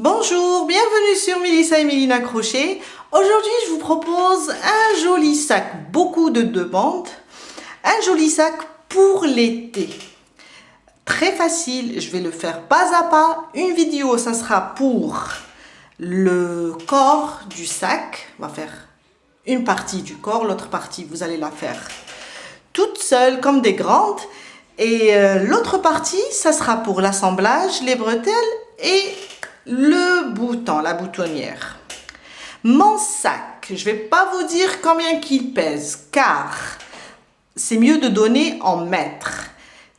Bonjour, bienvenue sur Mélissa et Mélina Crochet. Aujourd'hui, je vous propose un joli sac, beaucoup de demandes. Un joli sac pour l'été. Très facile, je vais le faire pas à pas. Une vidéo, ça sera pour le corps du sac. On va faire une partie du corps, l'autre partie, vous allez la faire toute seule comme des grandes. Et l'autre partie, ça sera pour l'assemblage, les bretelles et le bouton, la boutonnière. Mon sac, je ne vais pas vous dire combien qu'il pèse, car c'est mieux de donner en mètres.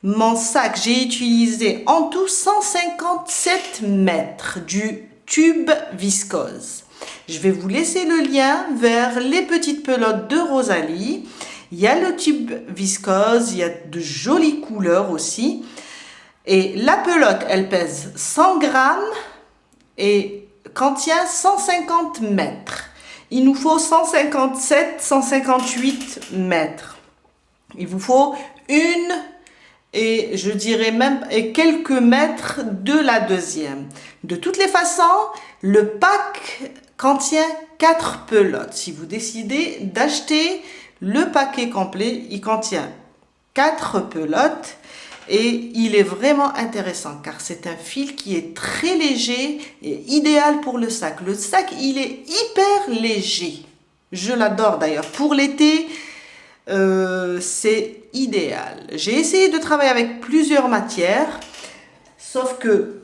Mon sac, j'ai utilisé en tout 157 mètres du tube viscose. Je vais vous laisser le lien vers les petites pelotes de Rosalie. Il y a le tube viscose, il y a de jolies couleurs aussi. Et la pelote, elle pèse 100 grammes et contient 150 mètres. Il nous faut 157, 158 mètres. Il vous faut une et je dirais même quelques mètres de la deuxième. De toutes les façons, le pack contient 4 pelotes. Si vous décidez d'acheter le paquet complet, il contient 4 pelotes et il est vraiment intéressant car c'est un fil qui est très léger et idéal pour le sac. Le sac, il est hyper léger. Je l'adore d'ailleurs. Pour l'été, c'est idéal. J'ai essayé de travailler avec plusieurs matières, sauf que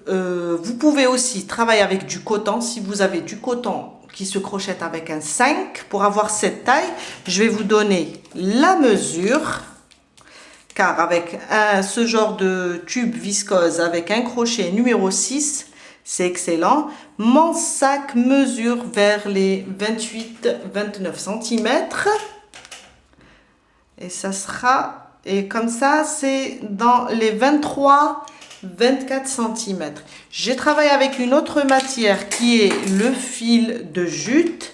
vous pouvez aussi travailler avec du coton. Si vous avez du coton qui se crochette avec un 5, pour avoir cette taille, je vais vous donner la mesure, car avec ce genre de tube viscose avec un crochet numéro 6, c'est excellent. Mon sac mesure vers les 28-29 cm. Et ça sera, et comme ça, c'est dans les 23-24 cm. J'ai travaillé avec une autre matière qui est le fil de jute.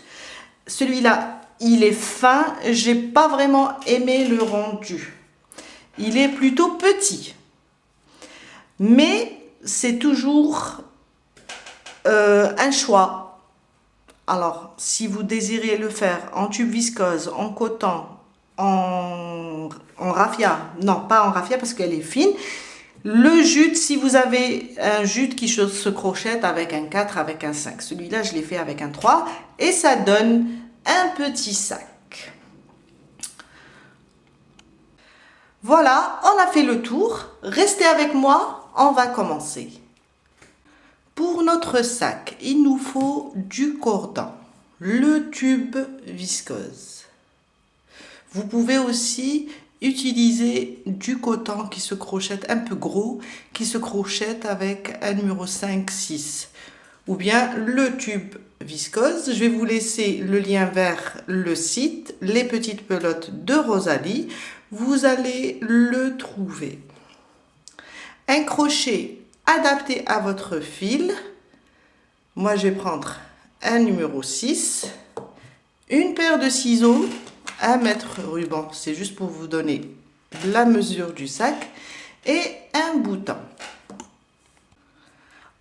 Celui-là, il est fin. J'ai pas vraiment aimé le rendu. Il est plutôt petit. Mais c'est toujours un choix. Alors, si vous désirez le faire en tube viscose, en coton, en raffia, non pas en raffia parce qu'elle est fine. Le jute, si vous avez un jute qui se crochette avec un 4, avec un 5. Celui-là, je l'ai fait avec un 3 et ça donne un petit sac. Voilà, on a fait le tour. Restez avec moi, on va commencer. Pour notre sac, il nous faut du cordon, le tube viscose. Vous pouvez aussi utiliser du coton qui se crochette un peu gros, qui se crochette avec un numéro 5, 6. Ou bien le tube viscose. Je vais vous laisser le lien vers le site, les petites pelotes de Rosalie. Vous allez le trouver. Un crochet adapté à votre fil. Moi, je vais prendre un numéro 6. Une paire de ciseaux. 1 mètre ruban, c'est juste pour vous donner la mesure du sac, et un bouton.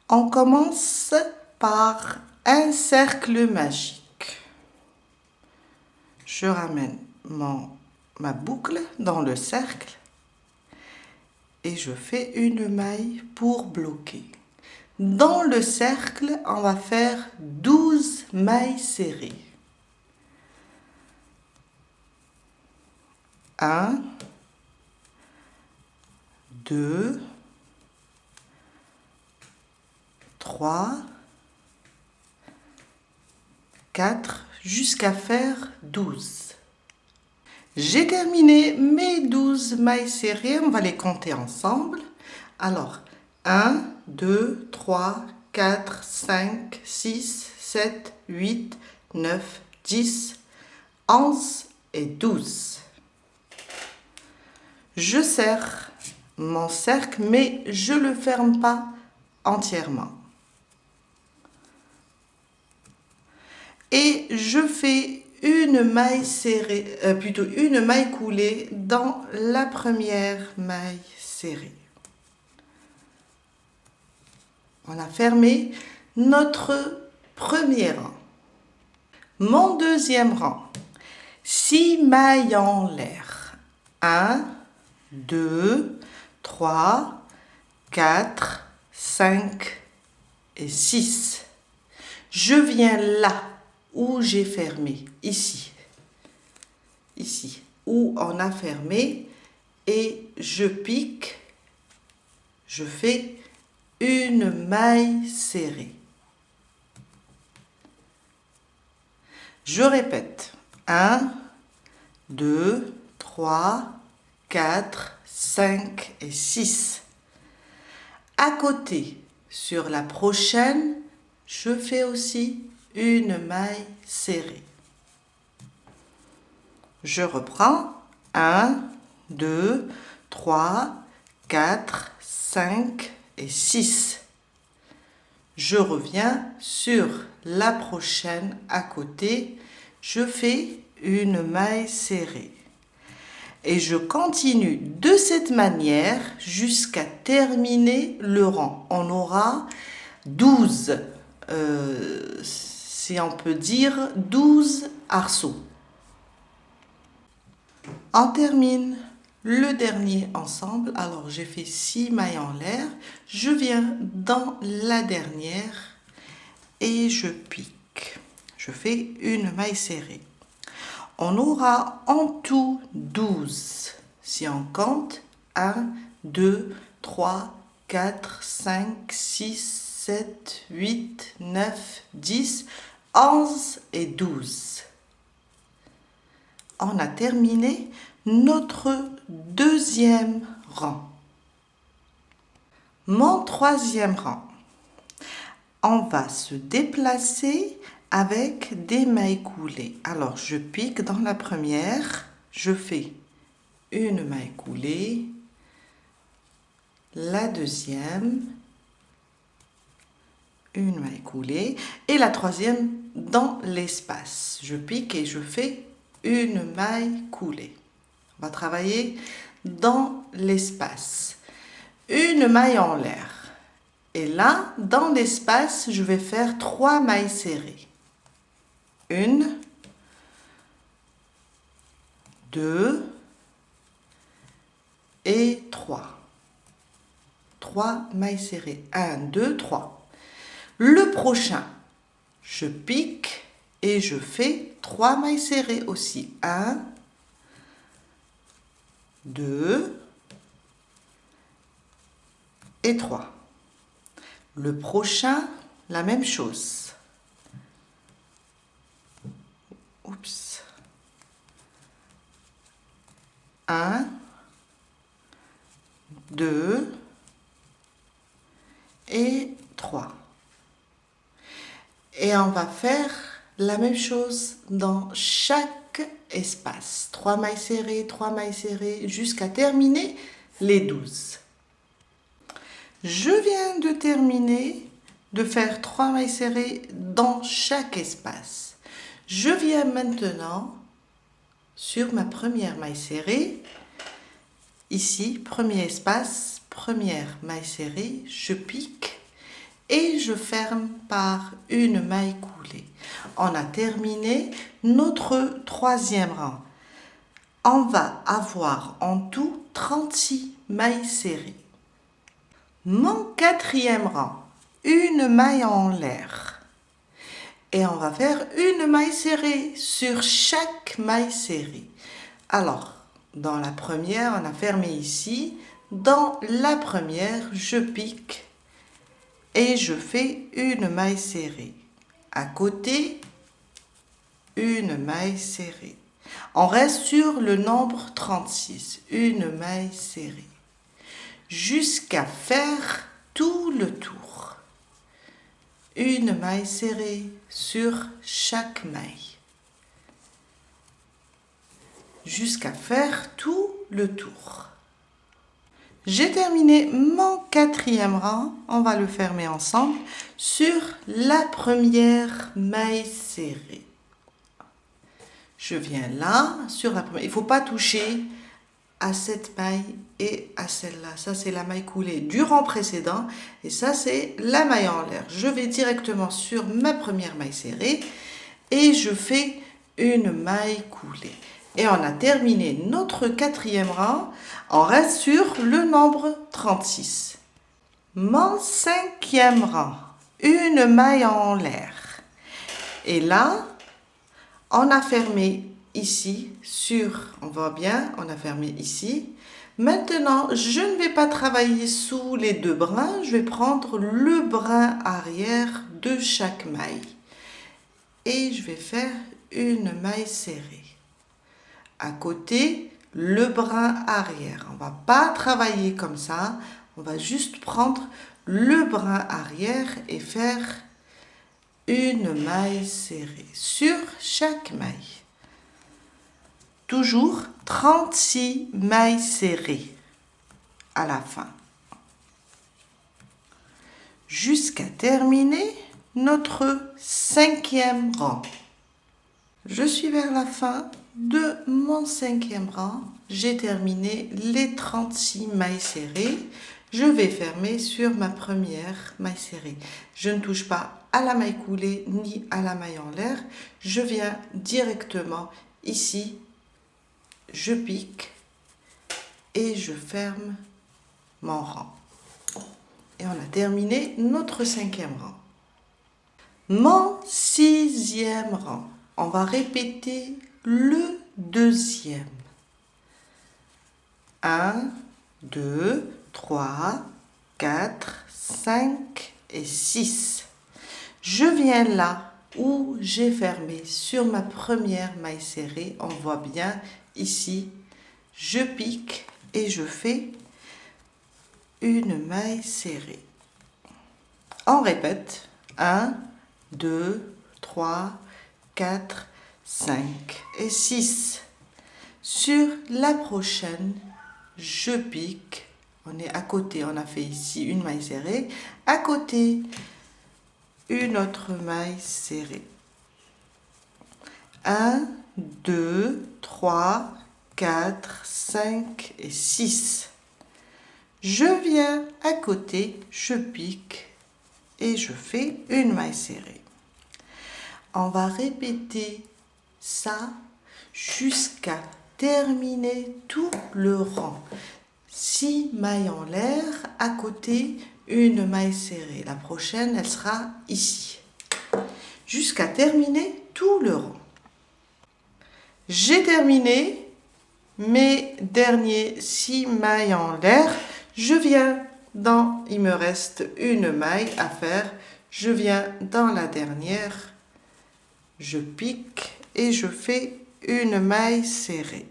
On commence par un cercle magique. Je ramène ma boucle dans le cercle et je fais une maille pour bloquer. Dans le cercle, on va faire 12 mailles serrées. 1, 2, 3, 4, jusqu'à faire 12. J'ai terminé mes 12 mailles serrées, on va les compter ensemble. Alors, 1, 2, 3, 4, 5, 6, 7, 8, 9, 10, 11 et 12. Je serre mon cercle, mais je ne le ferme pas entièrement. Et je fais une maille serrée, plutôt une maille coulée dans la première maille serrée. On a fermé notre premier rang. Mon deuxième rang, 6 mailles en l'air. 1, 2, 3, 4, 5 et 6. Je viens là où j'ai fermé, ici, où on a fermé, et je pique, je fais une maille serrée. Je répète, 1, 2, 3, 4, 5 et 6. À côté, sur la prochaine, je fais aussi une maille serrée. Je reprends, 1, 2, 3, 4, 5 et 6. Je reviens sur la prochaine à côté, je fais une maille serrée. Et je continue de cette manière jusqu'à terminer le rang. On aura 12, si on peut dire, 12 arceaux. On termine le dernier ensemble. Alors j'ai fait 6 mailles en l'air, je viens dans la dernière et je pique. Je fais une maille serrée. On aura en tout 12. Si on compte, 1, 2, 3, 4, 5, 6, 7, 8, 9, 10, 11 et 12. On a terminé notre deuxième rang. Mon troisième rang, on va se déplacer avec des mailles coulées. Alors, je pique dans la première, je fais une maille coulée, la deuxième, une maille coulée, et la troisième dans l'espace. Je pique et je fais une maille coulée. On va travailler dans l'espace. Une maille en l'air. Et là, dans l'espace, je vais faire 3 mailles serrées. 1, 2 et 3. 3 mailles serrées. 1, 2, 3. Le prochain, je pique et je fais 3 mailles serrées aussi. 1, 2 et 3. Le prochain, la même chose. Oups. 1, 2 et 3. Et on va faire la même chose dans chaque espace. 3 mailles serrées, jusqu'à terminer les 12. Je viens de terminer de faire 3 mailles serrées dans chaque espace. Je viens maintenant sur ma première maille serrée. Ici, premier espace, première maille serrée, je pique et je ferme par une maille coulée. On a terminé notre troisième rang. On va avoir en tout 36 mailles serrées. Mon quatrième rang, une maille en l'air. Et on va faire une maille serrée sur chaque maille serrée. Alors, dans la première, on a fermé ici. Dans la première, je pique et je fais une maille serrée. À côté, une maille serrée. On reste sur le nombre 36, une maille serrée. Jusqu'à faire tout le tour. Une maille serrée sur chaque maille. Jusqu'à faire tout le tour. J'ai terminé mon quatrième rang. On va le fermer ensemble sur la première maille serrée. Je viens là sur la première. Il ne faut pas toucher à cette maille et à celle-là. Ça, c'est la maille coulée du rang précédent et ça, c'est la maille en l'air. Je vais directement sur ma première maille serrée et je fais une maille coulée. Et on a terminé notre quatrième rang. On reste sur le nombre 36. Mon cinquième rang, une maille en l'air. Et là, on a fermé ici on voit bien, on a fermé ici. Maintenant, je ne vais pas travailler sous les deux brins, je vais prendre le brin arrière de chaque maille. Et je vais faire une maille serrée. À côté, le brin arrière. On ne va pas travailler comme ça, on va juste prendre le brin arrière et faire une maille serrée sur chaque maille. Toujours 36 mailles serrées à la fin. Jusqu'à terminer notre cinquième rang. Je suis vers la fin de mon cinquième rang. J'ai terminé les 36 mailles serrées. Je vais fermer sur ma première maille serrée. Je ne touche pas à la maille coulée ni à la maille en l'air. Je viens directement ici. Je pique et je ferme mon rang. Et on a terminé notre cinquième rang. Mon sixième rang. On va répéter le deuxième. 1, 2, 3, 4, 5 et 6. Je viens là où j'ai fermé sur ma première maille serrée. On voit bien ici, je pique et je fais une maille serrée. On répète. 1, 2, 3, 4, 5 et 6. Sur la prochaine, je pique. On est à côté, on a fait ici une maille serrée. À côté, une autre maille serrée. 1, 2, 3, 4, 5 et 6. Je viens à côté, je pique et je fais une maille serrée. On va répéter ça jusqu'à terminer tout le rang. 6 mailles en l'air, à côté une maille serrée. La prochaine, elle sera ici. Jusqu'à terminer tout le rang. J'ai terminé mes derniers 6 mailles en l'air. Je viens il me reste une maille à faire. Je viens dans la dernière. Je pique et je fais une maille serrée.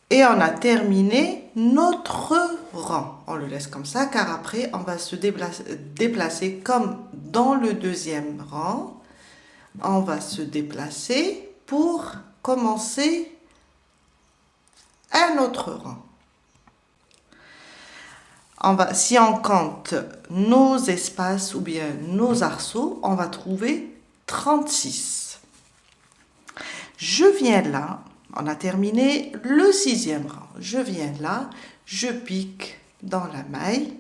Et on a terminé notre rang. On le laisse comme ça car après on va se déplacer comme dans le deuxième rang. On va se déplacer pour commencer un autre rang. Si on compte nos espaces ou bien nos arceaux, on va trouver 36. Je viens là, on a terminé le sixième rang. Je viens là, je pique dans la maille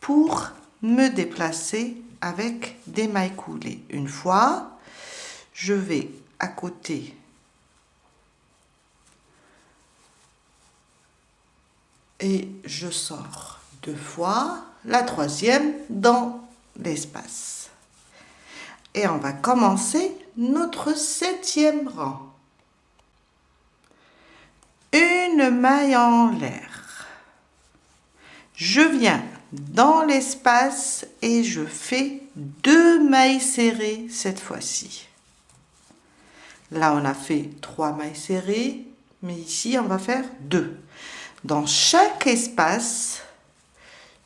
pour me déplacer avec des mailles coulées. Une fois, je vais à côté et je sors 2 fois, la troisième dans l'espace. Et on va commencer notre septième rang. Une maille en l'air. Je viens dans l'espace et je fais 2 mailles serrées cette fois-ci. Là, on a fait 3 mailles serrées, mais ici, on va faire 2. Dans chaque espace,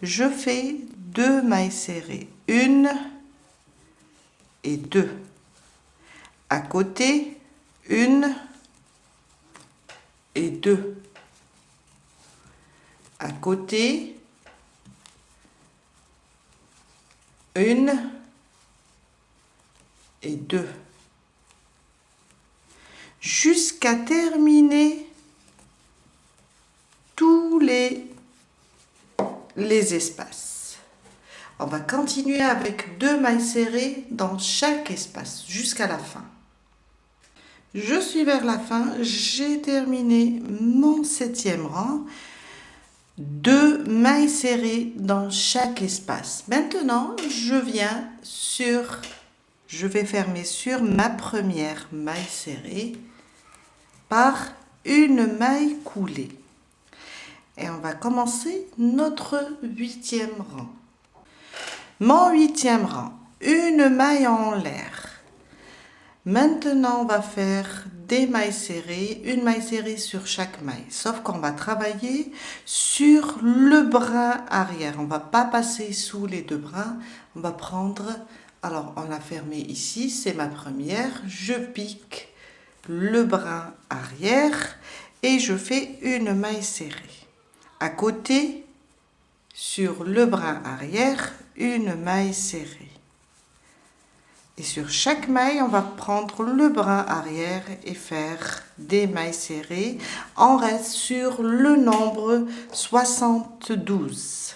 je fais 2 mailles serrées. 1 et 2. À côté, 1 et 2. À côté, 1 et 2. jusqu'à terminer tous les espaces. On va continuer avec 2 mailles serrées dans chaque espace jusqu'à la fin. Je suis vers la fin, j'ai terminé mon 7e rang. 2 mailles serrées dans chaque espace. Maintenant, je vais fermer sur ma première maille serrée par une maille coulée. Et on va commencer notre 8e rang. Mon 8e rang, une maille en l'air. Maintenant, on va faire des mailles serrées, une maille serrée sur chaque maille. Sauf qu'on va travailler sur le brin arrière. On ne va pas passer sous les 2 brins. On va prendre, alors on a fermé ici, c'est ma première. Je pique le brin arrière et je fais une maille serrée. À côté, sur le brin arrière, une maille serrée. Et sur chaque maille, on va prendre le brin arrière et faire des mailles serrées. On reste sur le nombre 72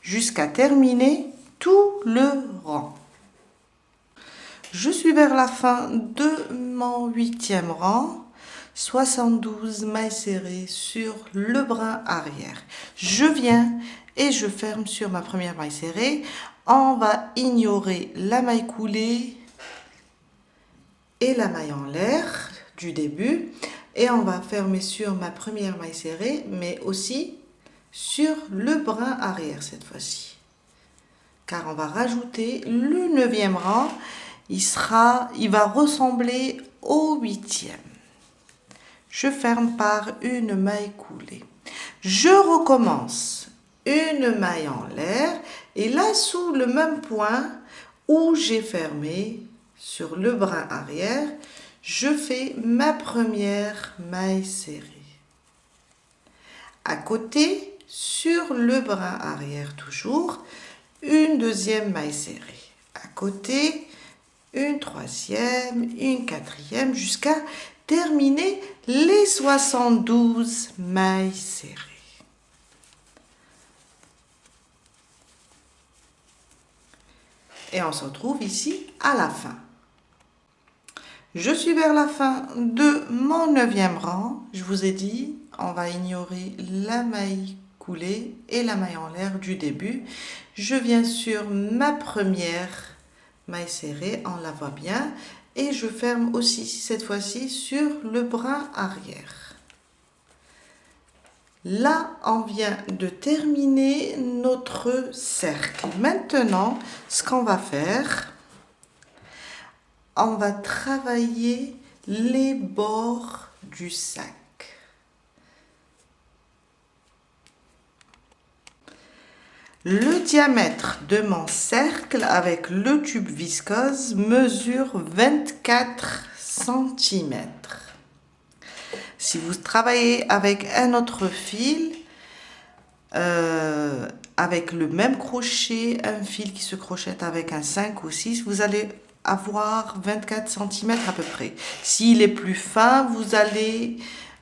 jusqu'à terminer tout le rang. Je suis vers la fin de mon 8e rang. 72 mailles serrées sur le brin arrière. Je viens et je ferme sur ma première maille serrée. On va ignorer la maille coulée et la maille en l'air du début et on va fermer sur ma première maille serrée mais aussi sur le brin arrière cette fois-ci, car on va rajouter le 9e rang. Il va ressembler au 8e. Je ferme par une maille coulée. Je recommence une maille en l'air et là sous le même point où j'ai fermé sur le brin arrière, je fais ma première maille serrée. À côté, sur le brin arrière toujours, une 2e maille serrée. À côté, une 3e, une 4e jusqu'à terminer les 72 mailles serrées. Et on se retrouve ici à la fin. Je suis vers la fin de mon 9e rang. Je vous ai dit, on va ignorer la maille coulée et la maille en l'air du début. Je viens sur ma première maille serrée, on la voit bien. Et je ferme aussi cette fois-ci sur le brin arrière. Là, on vient de terminer notre cercle. Maintenant, ce qu'on va faire, on va travailler les bords du sac. Le diamètre de mon cercle avec le tube viscose mesure 24 cm. Si vous travaillez avec un autre fil, avec le même crochet, un fil qui se crochette avec un 5 ou 6, vous allez avoir 24 cm à peu près. S'il est plus fin, vous allez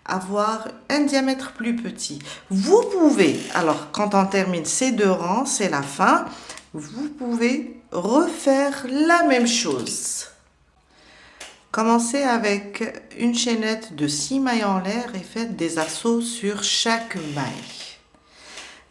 avoir un diamètre plus petit. Vous pouvez, alors quand on termine ces 2 rangs, c'est la fin, vous pouvez refaire la même chose. Commencez avec une chaînette de 6 mailles en l'air et faites des arceaux sur chaque maille.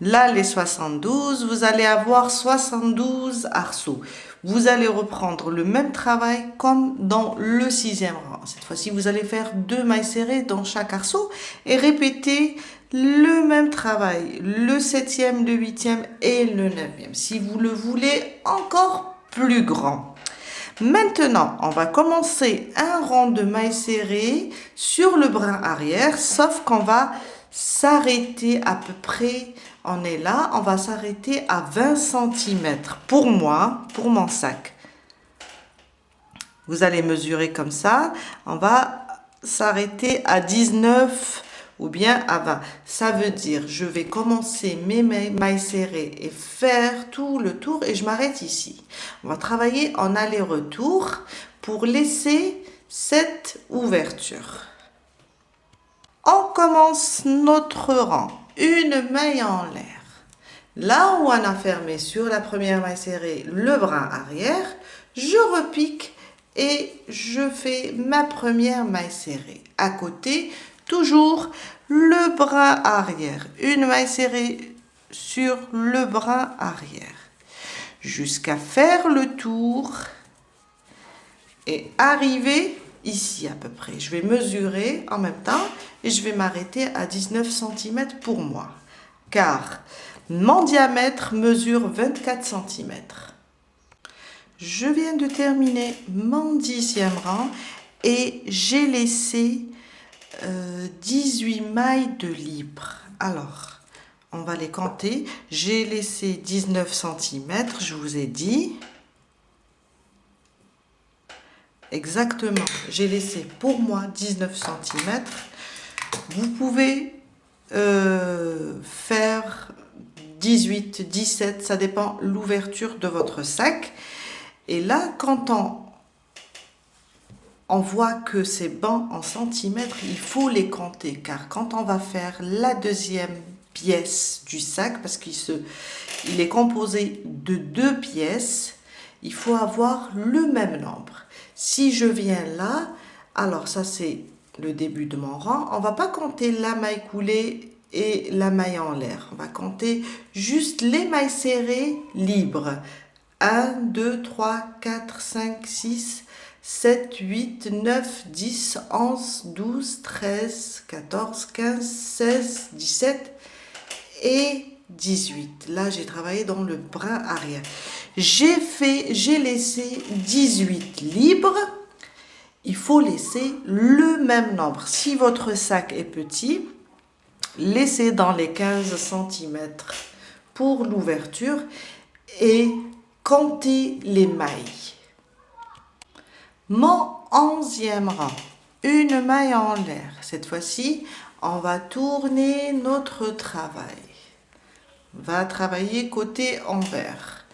Là, les 72, vous allez avoir 72 arceaux. Vous allez reprendre le même travail comme dans le 6e rang. Cette fois-ci, vous allez faire 2 mailles serrées dans chaque arceau et répéter le même travail, le 7e, le 8e et le 9e, si vous le voulez encore plus grand. Maintenant, on va commencer un rang de mailles serrées sur le brin arrière, sauf qu'on va s'arrêter à peu près, on est là, on va s'arrêter à 20 cm pour moi, pour mon sac. Vous allez mesurer comme ça, on va s'arrêter à 19 ou bien à 20. Ça veut dire, je vais commencer mes mailles serrées et faire tout le tour et je m'arrête ici. On va travailler en aller-retour pour laisser cette ouverture. On commence notre rang, une maille en l'air. Là où on a fermé sur la première maille serrée le bras arrière, je repique et je fais ma première maille serrée. À côté, toujours le bras arrière, une maille serrée sur le bras arrière, jusqu'à faire le tour et arriver ici à peu près. Je vais mesurer en même temps et je vais m'arrêter à 19 cm pour moi, car mon diamètre mesure 24 cm. Je viens de terminer mon 10e rang et j'ai laissé 18 mailles de libre. Alors, on va les compter. J'ai laissé 19 cm, je vous ai dit. Exactement, j'ai laissé pour moi 19 cm. Vous pouvez faire 18, 17, ça dépend l'ouverture de votre sac. Et là, quand on voit que c'est bon en centimètres, il faut les compter, car quand on va faire la deuxième pièce du sac, parce il est composé de 2 pièces, il faut avoir le même nombre. Si je viens là, alors ça c'est le début de mon rang, on va pas compter la maille coulée et la maille en l'air, on va compter juste les mailles serrées libres. 1, 2, 3, 4, 5, 6, 7, 8, 9, 10, 11, 12, 13, 14, 15, 16, 17 et 18. Là, j'ai travaillé dans le bras arrière. J'ai laissé 18 libres. Il faut laisser le même nombre. Si votre sac est petit, laissez dans les 15 cm pour l'ouverture et comptez les mailles. Mon 11e rang, une maille en l'air. Cette fois-ci, on va tourner notre travail. On va travailler côté envers.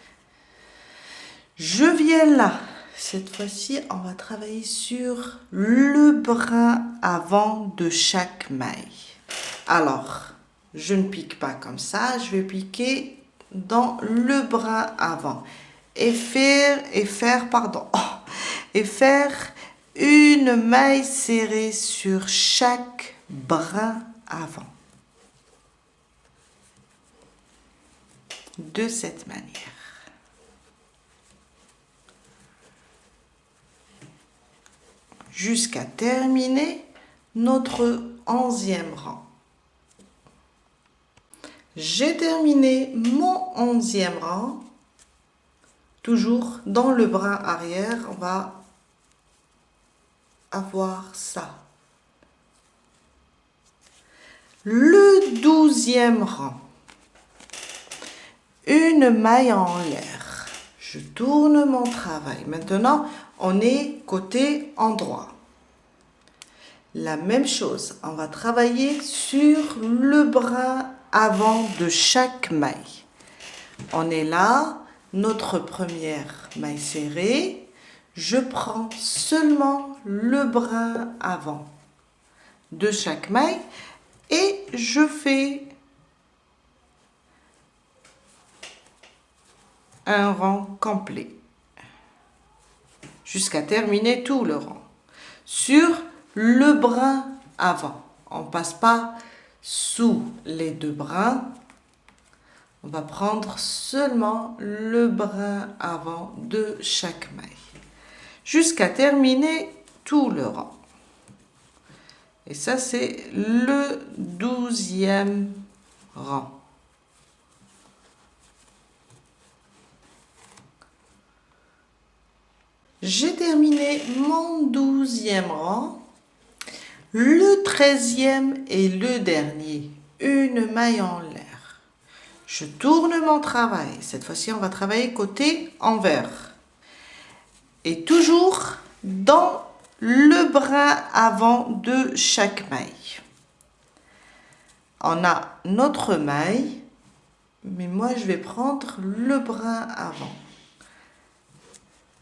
Je viens là. Cette fois-ci, on va travailler sur le bras avant de chaque maille. Alors, je ne pique pas comme ça, je vais piquer dans le bras avant et faire une maille serrée sur chaque bras avant. De cette manière. Jusqu'à terminer notre 11e rang. J'ai terminé mon 11e rang. Toujours dans le bras arrière, on va avoir ça. Le 12e rang. Une maille en l'air. Je tourne mon travail. Maintenant, on est côté endroit. La même chose, on va travailler sur le bras avant de chaque maille. On est là, notre première maille serrée. Je prends seulement le bras avant de chaque maille et je fais un rang complet jusqu'à terminer tout le rang sur le bras avant. On ne passe pas sous les 2 bras, on va prendre seulement le bras avant de chaque maille jusqu'à terminer tout le rang. Et ça c'est le 12e rang. J'ai terminé mon 12e rang. Le 13e et le dernier, une maille en l'air. Je tourne mon travail. Cette fois-ci, on va travailler côté envers. Et toujours dans le bras avant de chaque maille. On a notre maille, mais moi, je vais prendre le bras avant.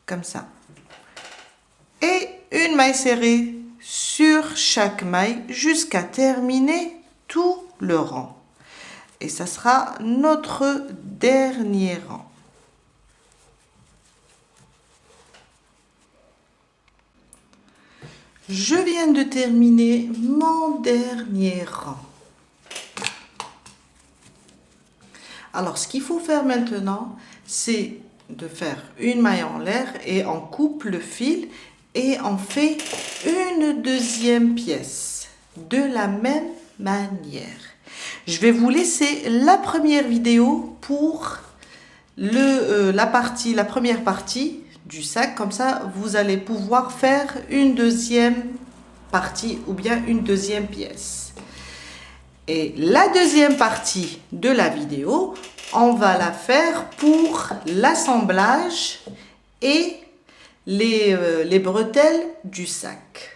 Comme ça. Et une maille serrée sur chaque maille jusqu'à terminer tout le rang. Et ça sera notre dernier rang. Je viens de terminer mon dernier rang. Alors, ce qu'il faut faire maintenant, c'est de faire une maille en l'air et on coupe le fil et on fait une deuxième pièce de la même manière. Je vais vous laisser la première vidéo pour la première partie du sac, comme ça vous allez pouvoir faire une deuxième partie ou bien une deuxième pièce. Et la deuxième partie de la vidéo, on va la faire pour l'assemblage et les bretelles du sac.